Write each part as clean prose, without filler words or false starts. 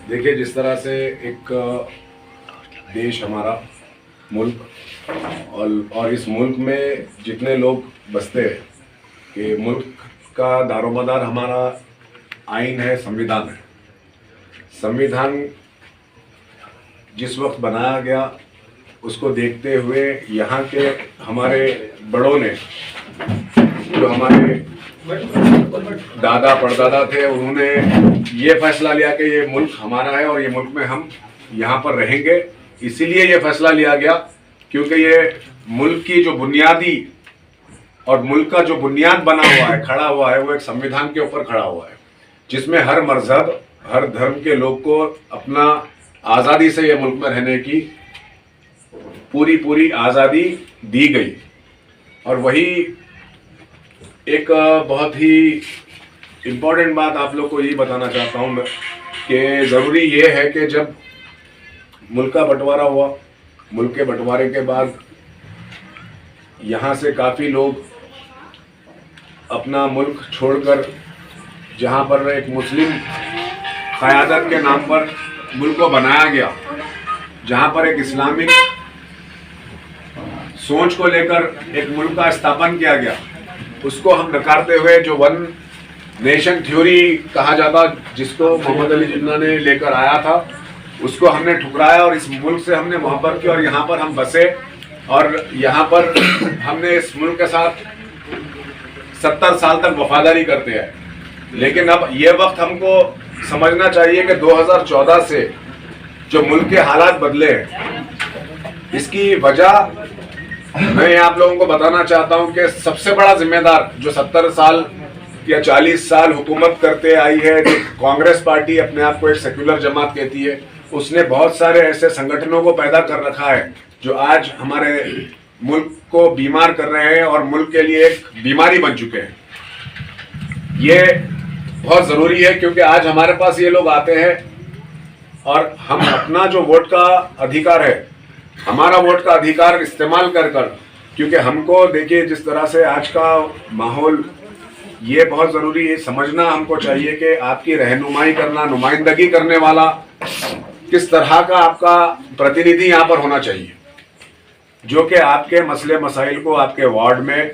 देखिए, जिस तरह से एक देश हमारा मुल्क और इस मुल्क में जितने लोग बसते हैं कि मुल्क का दारोमदार हमारा आइन है, संविधान है। संविधान जिस वक्त बनाया गया उसको देखते हुए यहाँ के हमारे बड़ों ने, जो हमारे दादा परदादा थे, उन्होंने ये फैसला लिया कि ये मुल्क हमारा है और ये मुल्क में हम यहाँ पर रहेंगे। इसीलिए ये फैसला लिया गया क्योंकि ये मुल्क की जो बुनियादी और मुल्क का जो बुनियाद बना हुआ है, खड़ा हुआ है, वो एक संविधान के ऊपर खड़ा हुआ है, जिसमें हर मजहब, हर धर्म के लोग को अपना आज़ादी से ये मुल्क में रहने की पूरी आज़ादी दी गई। और वही एक बहुत ही इम्पोर्टेंट बात आप लोग को यही बताना चाहता हूँ मैं कि ज़रूरी ये है कि जब मुल्क का बंटवारा हुआ, मुल्क के बंटवारे के बाद यहाँ से काफ़ी लोग अपना मुल्क छोड़कर, जहाँ पर एक मुस्लिम क़यादत के नाम पर मुल्क को बनाया गया, जहाँ पर एक इस्लामिक सोच को लेकर एक मुल्क का स्थापन किया गया, उसको हम नकारते हुए जो वन नेशन थ्योरी कहा जाता, जिसको मोहम्मद अली जिन्ना ने लेकर आया था, उसको हमने ठुकराया और इस मुल्क से हमने मोहब्बत की और यहाँ पर हम बसे और यहाँ पर हमने इस मुल्क के साथ 70 साल तक वफादारी करते हैं। लेकिन अब ये वक्त हमको समझना चाहिए कि 2014 से जो मुल्क के हालात बदले हैं, इसकी वजह मैं आप लोगों को बताना चाहता हूं कि सबसे बड़ा जिम्मेदार जो 70 साल या 40 साल हुकूमत करते आई है, जो कांग्रेस पार्टी अपने आप को एक सेक्युलर जमात कहती है, उसने बहुत सारे ऐसे संगठनों को पैदा कर रखा है जो आज हमारे मुल्क को बीमार कर रहे हैं और मुल्क के लिए एक बीमारी बन चुके हैं। ये बहुत ज़रूरी है क्योंकि आज हमारे पास ये लोग आते हैं और हम अपना जो वोट का अधिकार है, हमारा वोट का अधिकार इस्तेमाल कर क्योंकि हमको देखिए जिस तरह से आज का माहौल, ये बहुत ज़रूरी है, समझना हमको चाहिए कि आपकी रहनुमाई करना, नुमाइंदगी करने वाला किस तरह का आपका प्रतिनिधि यहाँ पर होना चाहिए, जो कि आपके मसले मसाइल को आपके वार्ड में,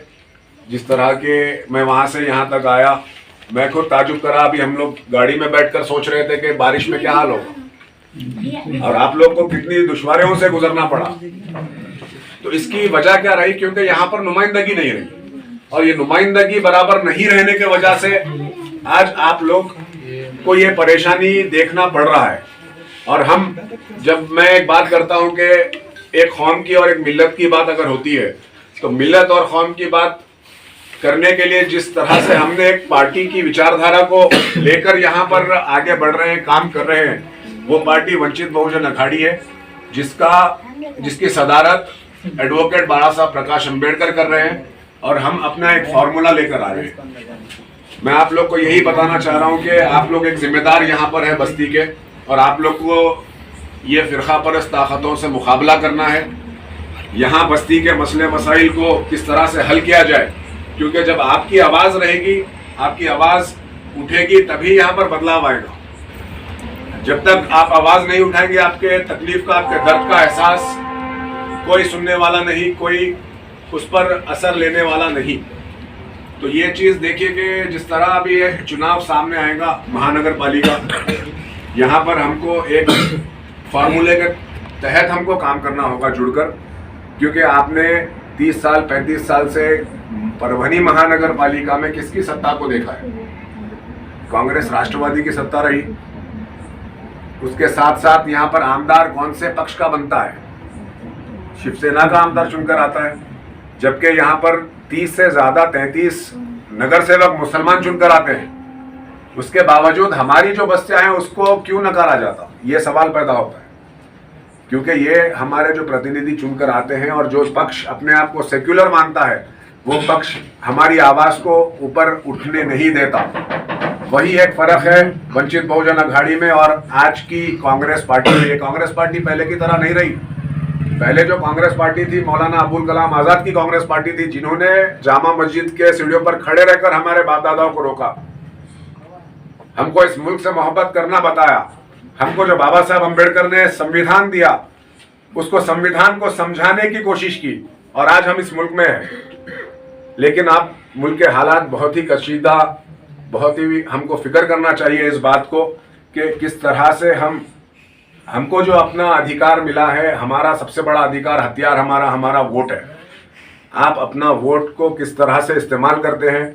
जिस तरह के मैं वहाँ से यहाँ तक आया, मैं खुद ताजुब करा। अभी हम लोग गाड़ी में बैठकर सोच रहे थे कि बारिश में क्या हाल होगा और आप लोग को कितनी दुश्वारियों से गुजरना पड़ा। तो इसकी वजह क्या रही? क्योंकि यहाँ पर नुमाइंदगी नहीं रही और ये नुमाइंदगी बराबर नहीं रहने की वजह से आज आप लोग को ये परेशानी देखना पड़ रहा है। और हम, जब मैं एक बात करता हूँ कि एक कौम की और एक मिल्लत की बात अगर होती है, तो मिल्लत और कौम की बात करने के लिए जिस तरह से हमने एक पार्टी की विचारधारा को लेकर यहाँ पर आगे बढ़ रहे हैं, काम कर रहे हैं, वो पार्टी वंचित बहुजन अघाड़ी है, जिसकी सदारत एडवोकेट बाला साहब प्रकाश अम्बेडकर कर रहे हैं और हम अपना एक फार्मूला लेकर आ रहे हैं। मैं आप लोग को यही बताना चाह रहा हूँ कि आप लोग एक जिम्मेदार यहाँ पर है बस्ती के, और आप लोग को ये फिरका परस्त ताकतों से मुकाबला करना है। यहाँ बस्ती के मसले मसाइल को किस तरह से हल किया जाए, क्योंकि जब आपकी आवाज़ रहेगी, आपकी आवाज़ उठेगी, तभी यहाँ पर बदलाव आएगा। जब तक आप आवाज़ नहीं उठाएंगे, आपके तकलीफ का, आपके दर्द का एहसास कोई सुनने वाला नहीं, कोई उस पर असर लेने वाला नहीं। तो ये चीज़ देखिए कि जिस तरह अभी एक चुनाव सामने आएगा महानगर पालिका, यहाँ पर हमको एक फार्मूले के तहत हमको काम करना होगा जुड़कर, क्योंकि आपने 30 साल 35 साल से परभनी महानगर पालिका में किसकी सत्ता को देखा है? कांग्रेस राष्ट्रवादी की सत्ता रही। उसके साथ साथ यहाँ पर आमदार कौन से पक्ष का बनता है? शिवसेना का आमदार चुनकर आता है, जबकि यहाँ पर 30 से ज़्यादा 33 नगर सेवक मुसलमान चुनकर आते हैं। उसके बावजूद हमारी जो बस्तियाँ हैं उसको क्यों नकारा जाता? ये सवाल पैदा होता है, क्योंकि ये हमारे जो प्रतिनिधि चुनकर आते हैं और जो पक्ष अपने आप को सेक्युलर मानता है, वो पक्ष हमारी आवाज़ को ऊपर उठने नहीं देता। वही एक फ़र्क है वंचित बहुजन अघाड़ी में और आज की कांग्रेस पार्टी में। ये कांग्रेस पार्टी पहले की तरह नहीं रही। पहले जो कांग्रेस पार्टी थी, मौलाना अबुल कलाम आज़ाद की कांग्रेस पार्टी थी, जिन्होंने जामा मस्जिद के सीढ़ियों पर खड़े रहकर हमारे बाप दादाओं को रोका, हमको इस मुल्क से मोहब्बत करना बताया, हमको जो बाबा साहब अम्बेडकर ने संविधान दिया, उसको संविधान को समझाने की कोशिश की, और आज हम इस मुल्क में हैं। लेकिन आप मुल्क के हालात बहुत ही कशीदा, बहुत ही हमको फिक्र करना चाहिए इस बात को कि किस तरह से हमको जो अपना अधिकार मिला है, हमारा सबसे बड़ा अधिकार, हथियार हमारा वोट है। आप अपना वोट को किस तरह से इस्तेमाल करते हैं,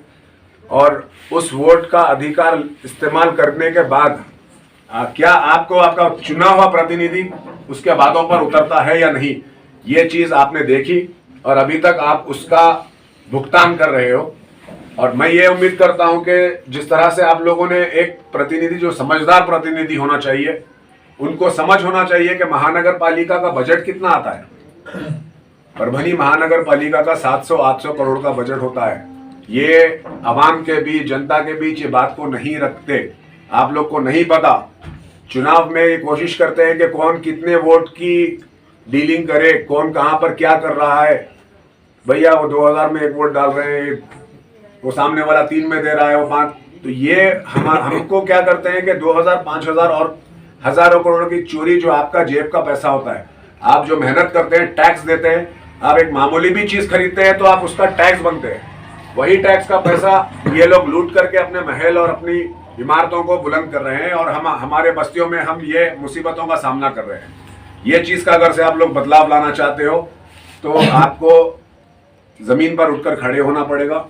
और उस वोट का अधिकार इस्तेमाल करने के बाद क्या आपको आपका चुना हुआ प्रतिनिधि उसके बातों पर उतरता है या नहीं, ये चीज़ आपने देखी और अभी तक आप उसका भुगतान कर रहे हो। और मैं ये उम्मीद करता हूं कि जिस तरह से आप लोगों ने एक प्रतिनिधि, जो समझदार प्रतिनिधि होना चाहिए, उनको समझ होना चाहिए कि महानगर पालिका का बजट कितना आता है। परभनी महानगर पालिका का 700-800 करोड़ का बजट होता है। ये आवाम के बीच, जनता के बीच ये बात को नहीं रखते, आप लोग को नहीं पता। चुनाव में ये कोशिश करते हैं कि कौन कितने वोट की डीलिंग करे, कौन कहां पर क्या कर रहा है। भैया वो 2000 में 1 वोट डाल रहे हैं, वो सामने वाला 3 में दे रहा है, वो 5। तो ये हमको क्या करते हैं कि 2000, 5000 और हजारों करोड़ की चोरी, जो आपका जेब का पैसा होता है, आप जो मेहनत करते हैं, टैक्स देते हैं, आप एक मामूली भी चीज खरीदते हैं तो आप उसका टैक्स बनते हैं, वही टैक्स का पैसा ये लोग लूट करके अपने महल और अपनी इमारतों को बुलंद कर रहे हैं, और हमारे बस्तियों में हम ये मुसीबतों का सामना कर रहे हैं। ये चीज का अगर से आप लोग बदलाव लाना चाहते हो तो आपको जमीन पर उठकर खड़े होना पड़ेगा,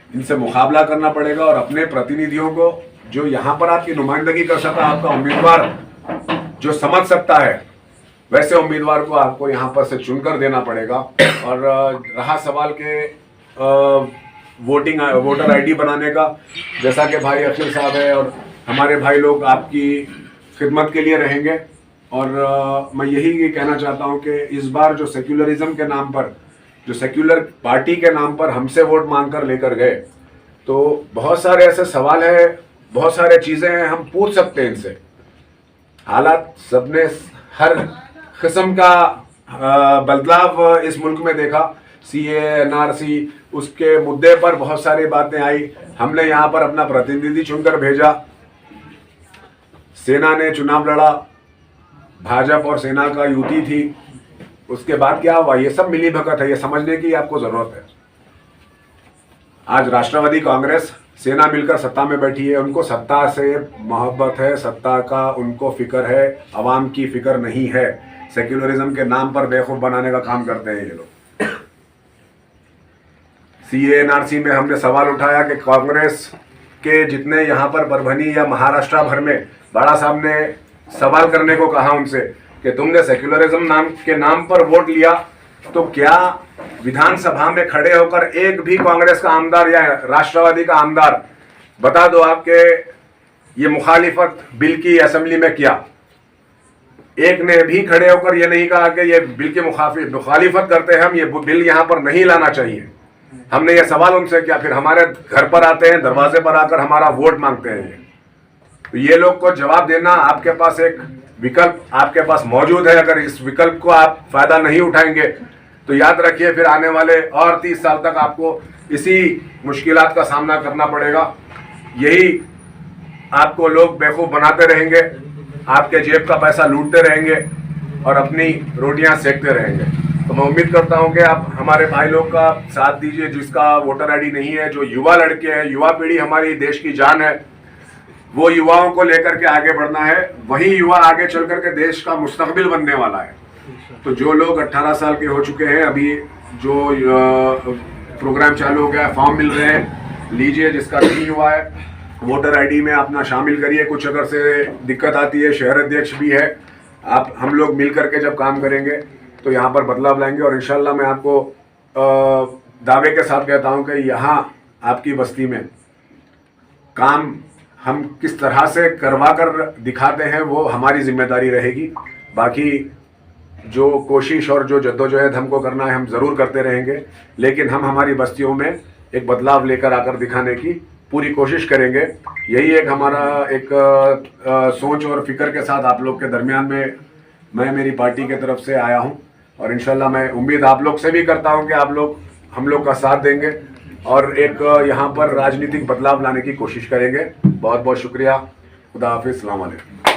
इनसे मुकाबला करना पड़ेगा, और अपने प्रतिनिधियों को, जो यहाँ पर आपकी नुमाइंदगी कर सकता है, आपका उम्मीदवार जो समझ सकता है, वैसे उम्मीदवार को आपको यहाँ पर से चुनकर देना पड़ेगा। और रहा सवाल के वोटर आईडी बनाने का, जैसा कि भाई अखिल साहब है और हमारे भाई लोग आपकी खिदमत के लिए रहेंगे। और मैं यही कहना चाहता हूं कि इस बार जो सेक्युलरिज्म के नाम पर, जो सेक्युलर पार्टी के नाम पर हमसे वोट मांगकर लेकर गए, तो बहुत सारे ऐसे सवाल है, बहुत सारे चीज़ें हैं, हम पूछ सकते हैं इनसे। हालात सबने हर किस्म का बदलाव इस मुल्क में देखा, CA, NRC, उसके मुद्दे पर बहुत सारी बातें आई। हमने यहाँ पर अपना प्रतिनिधि चुनकर भेजा, सेना ने चुनाव लड़ा, भाजपा और सेना का युति थी। उसके बाद क्या हुआ, ये सब मिली भगत है, ये समझने की आपको जरूरत है। आज राष्ट्रवादी कांग्रेस, सेना मिलकर सत्ता में बैठी है, उनको सत्ता से मोहब्बत है, सत्ता का उनको फिक्र है, अवाम की फिक्र नहीं है। सेक्युलरिज्म के नाम पर बेवकूफ बनाने का काम करते हैं ये लोग। CA, NRC में हमने सवाल उठाया कि कांग्रेस के जितने यहाँ पर परभनी या महाराष्ट्र भर में, बड़ा साहब ने सवाल करने को कहा उनसे कि तुमने सेक्युलरिज्म के नाम पर वोट लिया, तो क्या विधानसभा में खड़े होकर एक भी कांग्रेस का आमदार या राष्ट्रवादी का आमदार बता दो आपके ये मुखालिफत बिल की असेंबली में किया? एक ने भी खड़े होकर ये नहीं कहा कि ये बिल की मुखालिफत करते हैं हम, ये बिल यहाँ पर नहीं लाना चाहिए। हमने ये सवाल उनसे किया, फिर हमारे घर पर आते हैं, दरवाजे पर आकर हमारा वोट मांगते हैं। तो ये लोग को जवाब देना, आपके पास एक विकल्प आपके पास मौजूद है। अगर इस विकल्प को आप फायदा नहीं उठाएंगे तो याद रखिए फिर आने वाले और 30 साल तक आपको इसी मुश्किलात का सामना करना पड़ेगा। यही आपको लोग बेवकूफ़ बनाते रहेंगे, आपके जेब का पैसा लूटते रहेंगे और अपनी रोटियां सेकते रहेंगे। तो मैं उम्मीद करता हूं कि आप हमारे भाई लोग का साथ दीजिए, जिसका वोटर आईडी नहीं है, जो युवा लड़के हैं, युवा पीढ़ी हमारी देश की जान है, वो युवाओं को लेकर के आगे बढ़ना है। वही युवा आगे चल करके देश का मुस्तकबिल बनने वाला है। तो जो लोग 18 साल के हो चुके हैं, अभी जो प्रोग्राम चालू हो गया है, फॉर्म मिल रहे हैं, लीजिए। जिसका नहीं हुआ है वोटर आईडी में अपना शामिल करिए। कुछ अगर से दिक्कत आती है, शहर अध्यक्ष भी है, आप हम लोग मिल करके जब काम करेंगे तो यहाँ पर बदलाव लाएंगे। और इंशाल्लाह मैं आपको दावे के साथ कहता हूँ कि यहाँ आपकी बस्ती में काम हम किस तरह से करवा कर दिखाते हैं वो हमारी जिम्मेदारी रहेगी। बाकी जो कोशिश और जो जद्दोजहद हमको करना है हम ज़रूर करते रहेंगे, लेकिन हम हमारी बस्तियों में एक बदलाव लेकर आकर दिखाने की पूरी कोशिश करेंगे। यही एक हमारा एक सोच और फिक्र के साथ आप लोग के दरमियान में मैं मेरी पार्टी के तरफ से आया हूं। और इंशाल्लाह मैं उम्मीद आप लोग से भी करता हूं कि आप लोग हम लोग का साथ देंगे और एक यहाँ पर राजनीतिक बदलाव लाने की कोशिश करेंगे। बहुत बहुत शुक्रिया। खुदा हाफिज़, अस्सलाम वालेकुम।